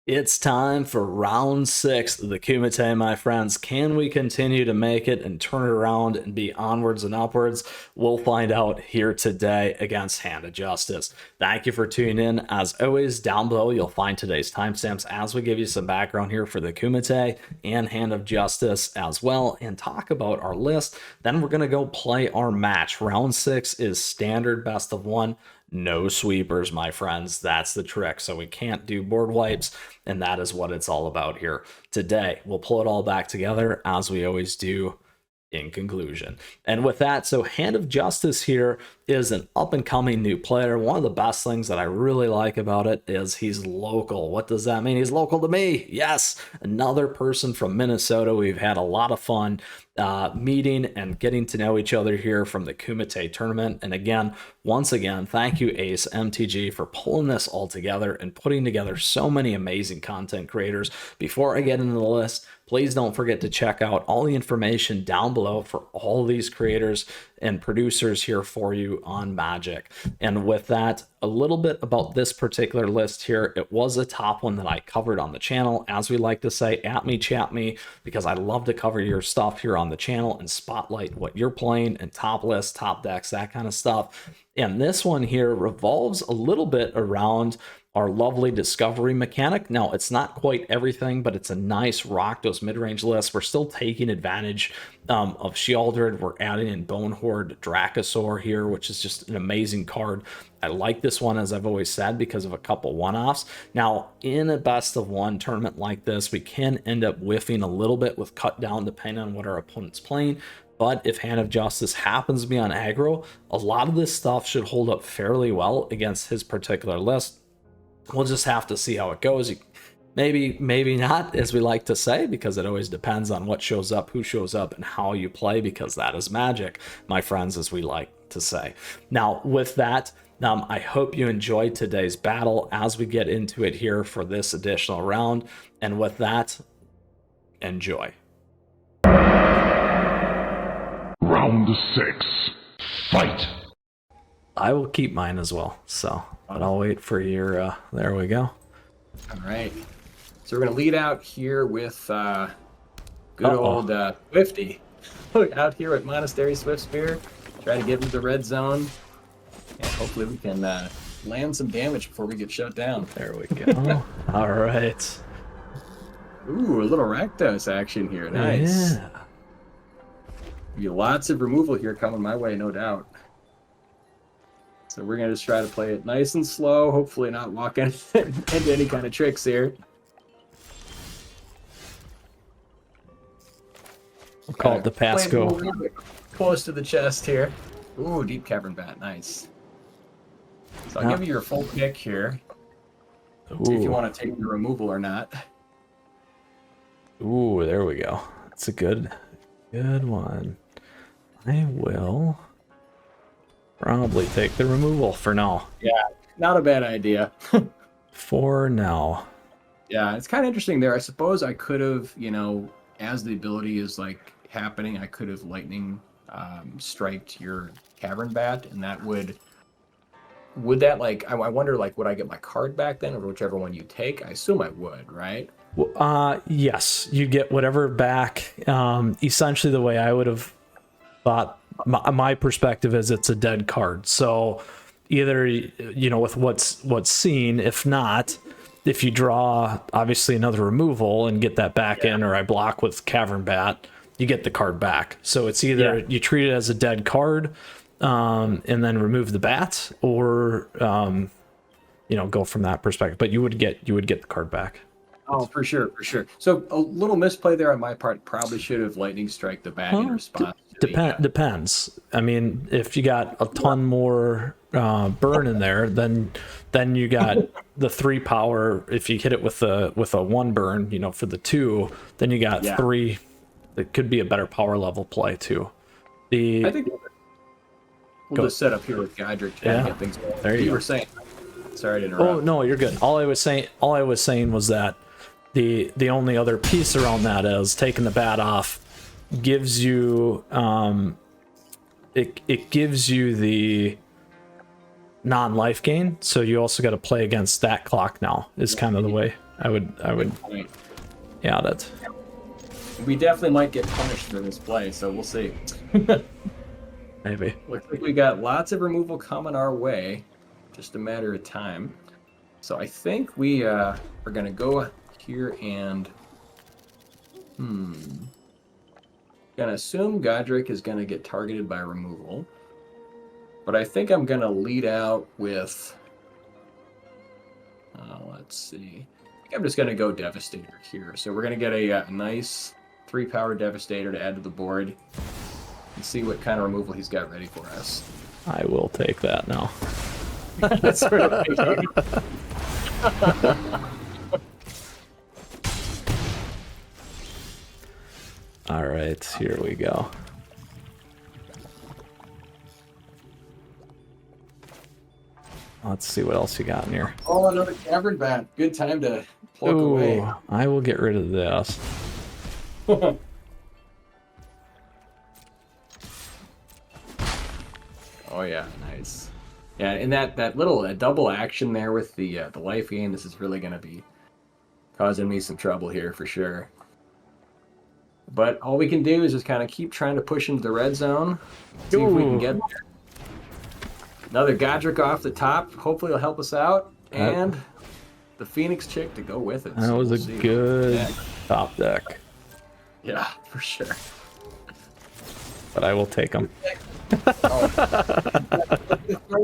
It's time for round 6 of the Kumite, my friends. Can we continue to make it and turn it around and be onwards and upwards? We'll find out here today against Hand of Justice. Thank you for tuning in. As always, down below you'll find today's timestamps as we give you some background here for the Kumite and Hand of Justice as well, and talk about our list. Then we're going to go play our match. Round 6 is standard best of 1. No sweepers, my friends. That's the trick. So we can't do board wipes, and that is what it's all about here. Today, we'll pull it all back together as we always do in conclusion. And with that, so Hand of Justice here is an up-and-coming new player. One of the best things that I really like about it is he's local. What does that mean? He's local to me. Yes, another person from Minnesota. We've had a lot of fun meeting and getting to know each other here from the Kumite tournament. And again, once again, thank you, AceMTG, for pulling this all together and putting together so many amazing content creators. Before I get into the list, please don't forget to check out all the information down below for all these creators and producers here for you on Magic. And with that, a little bit about this particular list here. It was a top one that I covered on the channel. As we like to say, at me, chat me, because I love to cover your stuff here on the channel and spotlight what you're playing and top lists, top decks, that kind of stuff. And this one here revolves a little bit around our lovely discovery mechanic. Now, it's not quite everything, but it's a nice Rakdos Midrange list. We're still taking advantage of Sheoldred. We're adding in Bonehorde Dracosaur here, which is just an amazing card. I like this one, as I've always said, because of a couple one-offs. Now, in a best-of-1 tournament like this, we can end up whiffing a little bit with cut down depending on what our opponent's playing. But if Hand of Justice happens to be on aggro, a lot of this stuff should hold up fairly well against his particular list. We'll just have to see how it goes. Maybe not, as we like to say, because it always depends on what shows up, who shows up, and how you play, because that is Magic, my friends, as we like to say. Now, with that, I hope you enjoyed today's battle as we get into it here for this additional round. And with that, enjoy. Round 6. Fight! I will keep mine as well, so but I'll wait for your there we go. All right, so we're gonna lead out here with good old Swifty out here at Monastery Swift Spear. Try to get into the red zone, and hopefully we can land some damage before we get shut down. There we go. All right. Ooh, a little Rakdos action here. Nice. Yeah. Be lots of removal here coming my way, no doubt. So we're gonna just try to play it nice and slow, hopefully not walk into any kind of tricks here. We'll call it the Pasco. Close to the chest here. Ooh, deep cavern bat, nice. So I'll give you your full pick here. Ooh. See if you want to take the removal or not. Ooh, there we go. That's a good one. I will probably take the removal for now. Yeah, not a bad idea. For now. Yeah, it's kind of interesting there. I suppose I could have, you know, as the ability is like happening, I could have lightning striked your cavern bat, and that would that, like, I wonder, like, would I get my card back then, or whichever one you take? I assume I would, right? Yes, you get whatever back. Essentially, the way I would have thought, my perspective is it's a dead card. So either, you know, with what's seen, if not, if you draw obviously another removal and get that back in, or I block with Cavern Bat, you get the card back. So it's either you treat it as a dead card and then remove the bat, or you know, go from that perspective. But you would get the card back. Oh, for sure, for sure. So a little misplay there on my part. Probably should have lightning strike the bat in response. Depends. I mean, if you got a ton more burn in there, then you got the 3 power. If you hit it with a 1 burn, you know, for the 2, then you got 3. It could be a better power level play too. I think we'll just set up here with Godric to get things going. There you were saying. Sorry to interrupt. Oh no, you're good. All I was saying was that the only other piece around that is taking the bat off gives you it gives you the non-life gain, so you also got to play against that clock now, is kind of the way I would. Yeah, that's. We definitely might get punished for this play, so we'll see. Maybe. Looks like we got lots of removal coming our way. Just a matter of time. So I think we are going to go here and... Going to assume Godric is going to get targeted by removal. But I think I'm going to lead out with... let's see. I think I'm just going to go Devastator here. So we're going to get a nice 3-power Devastator to add to the board. And see what kind of removal he's got ready for us. I will take that now. That's sort of All right, here we go. Let's see what else you got in here. Oh, another Cavern Bat. Good time to pluck away. I will get rid of this. Oh yeah, nice. Yeah, and that little double action there with the life gain, this is really going to be causing me some trouble here for sure. But all we can do is just kind of keep trying to push into the red zone. See if we can get there. Another Godric off the top. Hopefully it'll help us out. And the Phoenix chick to go with it. That so was we'll a see. good top deck. Yeah, for sure. But I will take them.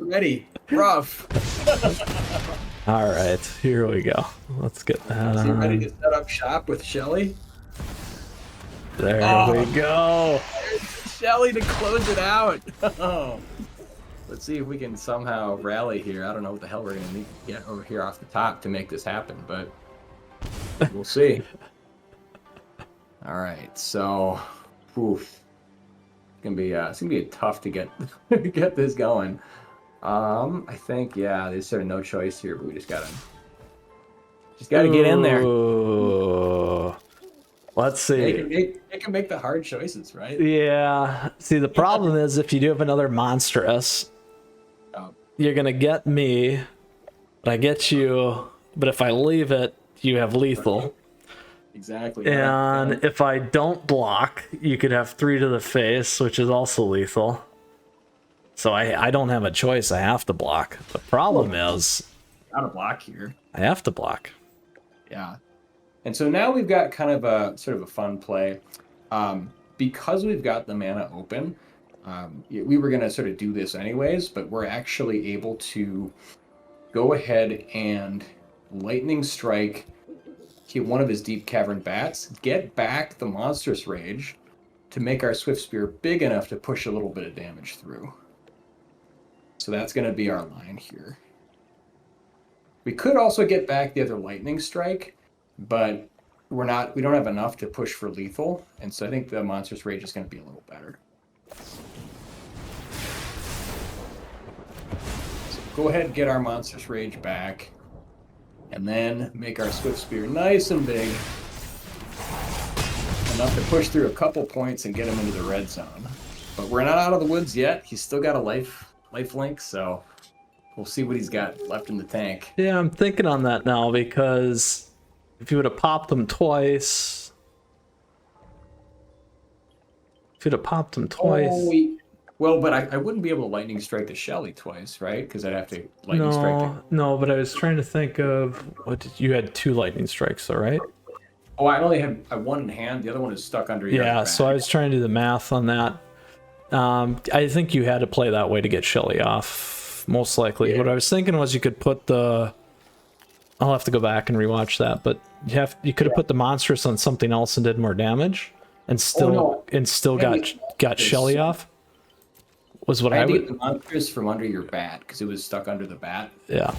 Ready. Rough. All right, here we go. Let's get that Is he ready on. to set up shop with Shelly? There we go. Shelly to close it out. Let's see if we can somehow rally here. I don't know what the hell we're going to need to get over here off the top to make this happen, but we'll see. All right, so oof. It's gonna be tough to get get this going. I think there's sort of no choice here, but we just gotta get in there. Ooh. Let's see. They can make the hard choices, right? Yeah. See, the problem is if you do have another monstrous, you're gonna get me, but I get you. But if I leave it, you have lethal. Exactly. And if I don't block, you could have 3 to the face, which is also lethal. So I don't have a choice. I have to block. The problem is Got a block here. I have to block. Yeah. And so now we've got kind of a sort of a fun play. Because we've got the mana open, we were going to sort of do this anyways, but we're actually able to go ahead and Lightning Strike one of his Deep Cavern Bats, get back the Monstrous Rage to make our Swift Spear big enough to push a little bit of damage through. So that's going to be our line here. We could also get back the other Lightning Strike, but we don't have enough to push for lethal, and so I think the Monstrous Rage is going to be a little better. So go ahead and get our Monstrous Rage back. And then make our Swift Spear nice and big. Enough to push through a couple points and get him into the red zone. But we're not out of the woods yet. He's still got a life link, so we'll see what he's got left in the tank. Yeah, I'm thinking on that now because if you would have popped them twice. Well, but I wouldn't be able to Lightning Strike the Shelly twice, right? Because I'd have to Lightning Strike No, but I was trying to think of you had 2 Lightning Strikes, though, right? Oh, I only have one in hand. The other one is stuck under your Yeah, back. so I was trying to do the math on that. I think you had to play that way to get Shelly off, most likely. Yeah. What I was thinking was you could put the... I'll have to go back and rewatch that, but you could have put the Monstrous on something else and did more damage, and still got Shelly off. Was what I I had to would. get the Monstrous from under your bat because it was stuck under the bat. Yeah.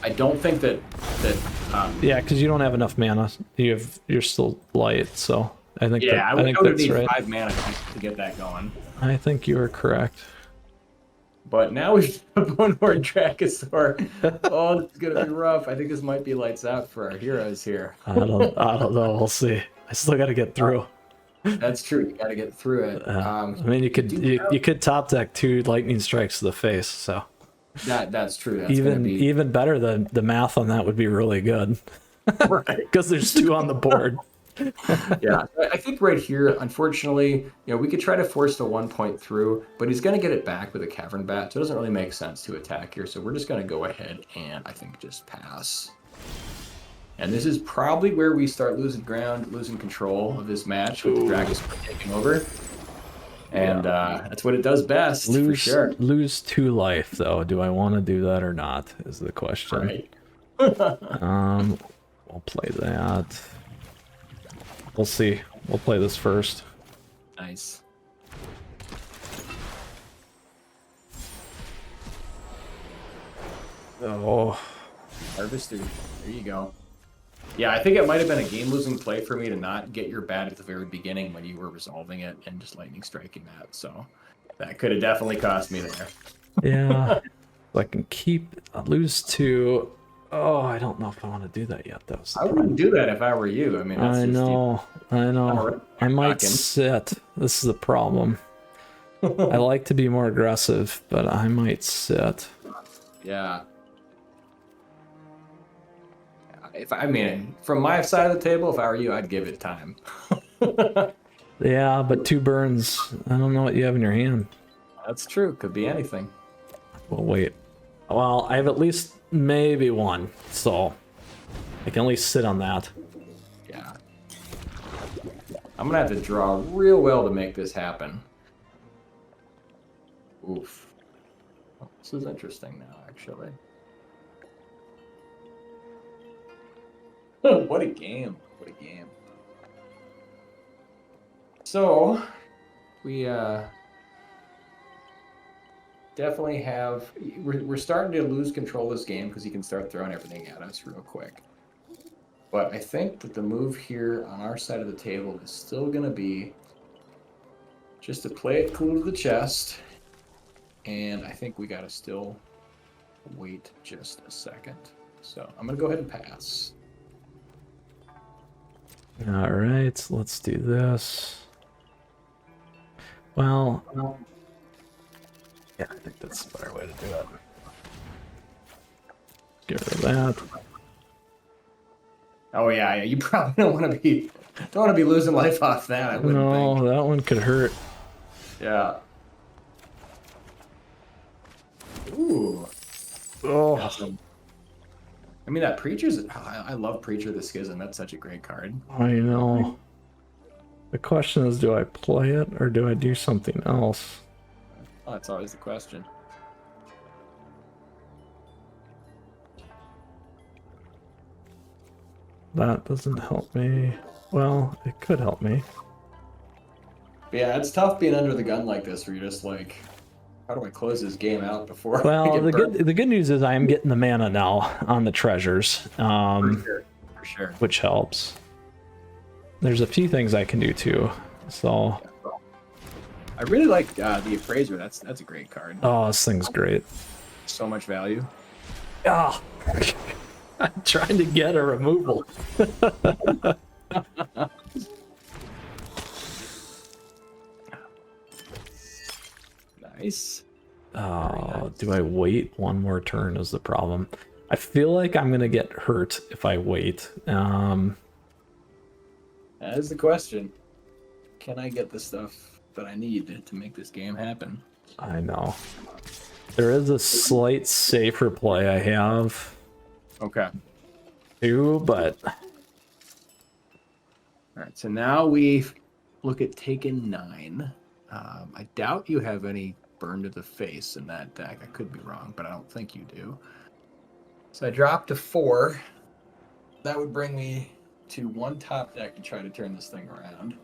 I don't think that. Yeah, because you don't have enough mana. You're still light, so I think. Yeah, I think that's need right. 5 mana to get that going. I think you are correct. But now we have one more Dracosaur. Oh, it's gonna be rough. I think this might be lights out for our heroes here. I don't know. We'll see. I still got to get through. That's true. You got to get through it. I mean, you could top deck 2 Lightning Strikes to the face. So that's true. That's even better. The math on that would be really good. Right. because there's 2 on the board. Yeah, I think right here, unfortunately, we could try to force the 1 point through, but he's going to get it back with a Cavern Bat, so it doesn't really make sense to attack here. So we're just going to go ahead and I think just pass. And this is probably where we start losing ground, losing control of this match with the Dragons taking over. And that's what it does best, for sure. Lose 2 life, though. Do I want to do that or not, is the question. Right. We'll play that. We'll see. We'll play this first. Nice. Oh. Harvester. There you go. Yeah, I think it might have been a game-losing play for me to not get your bat at the very beginning when you were resolving it and just lightning striking that. So that could have definitely cost me there. Yeah. I can lose 2. Oh, I don't know if I want to do that yet. That was I wouldn't do that if I were you. I mean, that's I know. I might sit. This is the problem. I like to be more aggressive, but I might sit. Yeah. From my side of the table, if I were you, I'd give it time. Yeah, but 2 burns. I don't know what you have in your hand. That's true. Could be anything. Well, wait. Well, I have at least maybe 1, so I can at least sit on that. Yeah. I'm gonna have to draw real well to make this happen. Oof. Oh, this is interesting now, actually. What a game. What a game. So, we definitely have... We're starting to lose control of this game because he can start throwing everything at us real quick. But I think that the move here on our side of the table is still going to be just to play it cool to the chest. And I think we got to still wait just a second. So I'm going to go ahead and pass. All right, let's do this. Well, yeah, I think that's a better way to do it. Get rid of that. Oh yeah, you probably don't want to be losing life off that. I wouldn't think. No, that one could hurt. Yeah. Ooh. Oh. Awesome. I mean, that Preacher's... I love Preacher the Schism. That's such a great card. I know. The question is, do I play it or do I do something else? Oh, that's always the question. That doesn't help me. Well, it could help me. But yeah, it's tough being under the gun like this, where you're just like, how do I close this game out before I Well, get burned? the good news is I am getting the mana now on the treasures, For sure. which helps. There's a few things I can do too. So, I really like the Appraiser. That's a great card. oh, this thing's great. So much value. Ah, I'm trying to get a removal. Nice. Oh, do I wait one more turn is the problem. I feel like I'm gonna get hurt if I wait. That is the question. Can I get the stuff that I need to make this game happen? I know. There is a slight safer play I have Okay. too, but All right. So now we look at Taken 9. I doubt you have any Burn to the Face in that deck. I could be wrong, but I don't think you do. So I dropped to 4. That would bring me to 1 top deck to try to turn this thing around.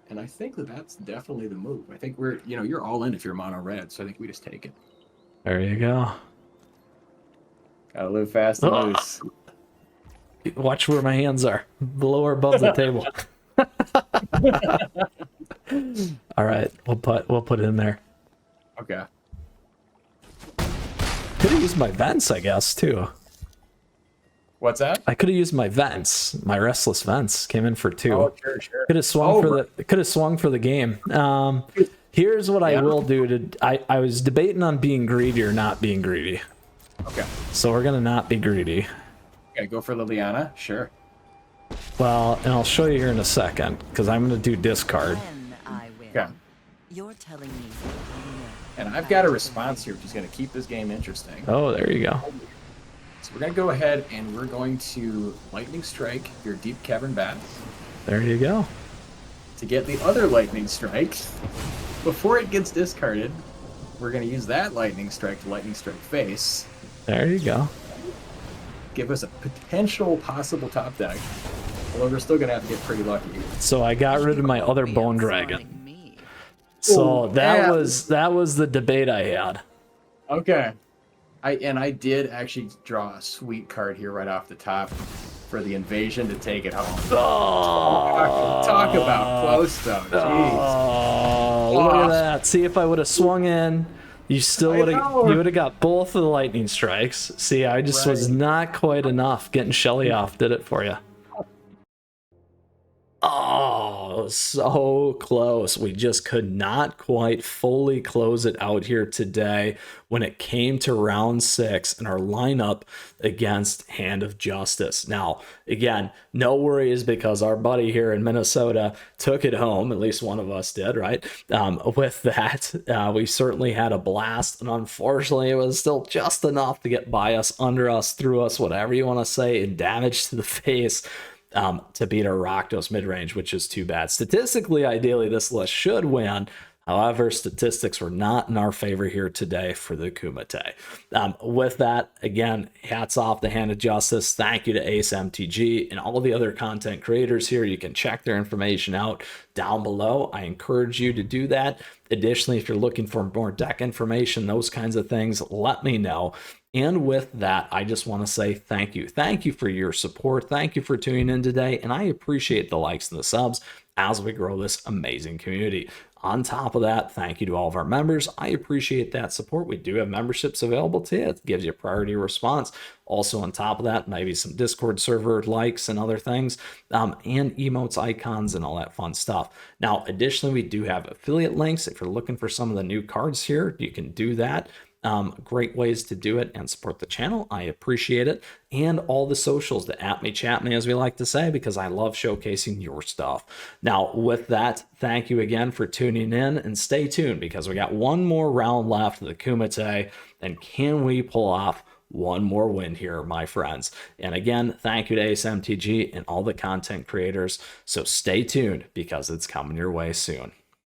And I think that's definitely the move. I think you're all in if you're mono red, so I think we just take it. there you go. Gotta live fast and loose. Watch where my hands are, below or above the table. All right, we'll put it in there. Okay. Could have used my vents, I guess, too. What's that? I could have used my vents. My restless vents came in for 2. Oh, sure. Could have swung for the game. Here's what I will do. I was debating on being greedy or not being greedy. Okay. So we're gonna not be greedy. Okay, go for Liliana. Sure. Well, and I'll show you here in a second because I'm going to do discard. When I win, Okay. you're telling me. And I've got a response here, which is going to keep this game interesting. Oh, there you go. So we're going to go ahead and we're going to Lightning Strike your Deep Cavern Bat There you go. to get the other Lightning Strike. Before it gets discarded, we're going to use that Lightning Strike to Lightning Strike face. There you go. Give us a potential possible top deck. Although we're still going to have to get pretty lucky. So I got rid of my other Be Bone outsmarting Dragon. me. So Ooh, that yeah. was the debate I had. Okay. I did actually draw a sweet card here right off the top for the invasion to take it home. Talk about close though. Jeez. Oh, look at that. See, if I would have swung in, you still I would have know. you would have got both of the lightning strikes. See, I just was Right. not quite enough. Getting Shelly off did it for you. Oh, so close. We just could not quite fully close it out here today when it came to round 6 in our lineup against Hand of Justice. Now, again, no worries because our buddy here in Minnesota took it home. At least one of us did, right? With that, we certainly had a blast. And unfortunately, it was still just enough to get by us, under us, through us, whatever you want to say, and damage to the face. To beat our Rakdos Midrange, which is too bad. Statistically, ideally, this list should win. However, statistics were not in our favor here today for the Kumite. With that, again, hats off to Hand of Justice. Thank you to AceMTG and all the other content creators here. You can check their information out down below. I encourage you to do that. Additionally, if you're looking for more deck information, those kinds of things, let me know. And with that, I just want to say thank you. Thank you for your support. Thank you for tuning in today. And I appreciate the likes and the subs as we grow this amazing community. On top of that, thank you to all of our members. I appreciate that support. We do have memberships available to you. It gives you a priority response. Also, on top of that, maybe some Discord server likes and other things, and emotes, icons, and all that fun stuff. Now, additionally, we do have affiliate links. If you're looking for some of the new cards here, you can do that. Great ways to do it and support the channel. I appreciate it. And all the socials, the at me, chat me, as we like to say, because I love showcasing your stuff. Now, with that, thank you again for tuning in and stay tuned because we got one more round left of the Kumite. And can we pull off one more win here, my friends? And again, thank you to AceMTG and all the content creators. So stay tuned because it's coming your way soon.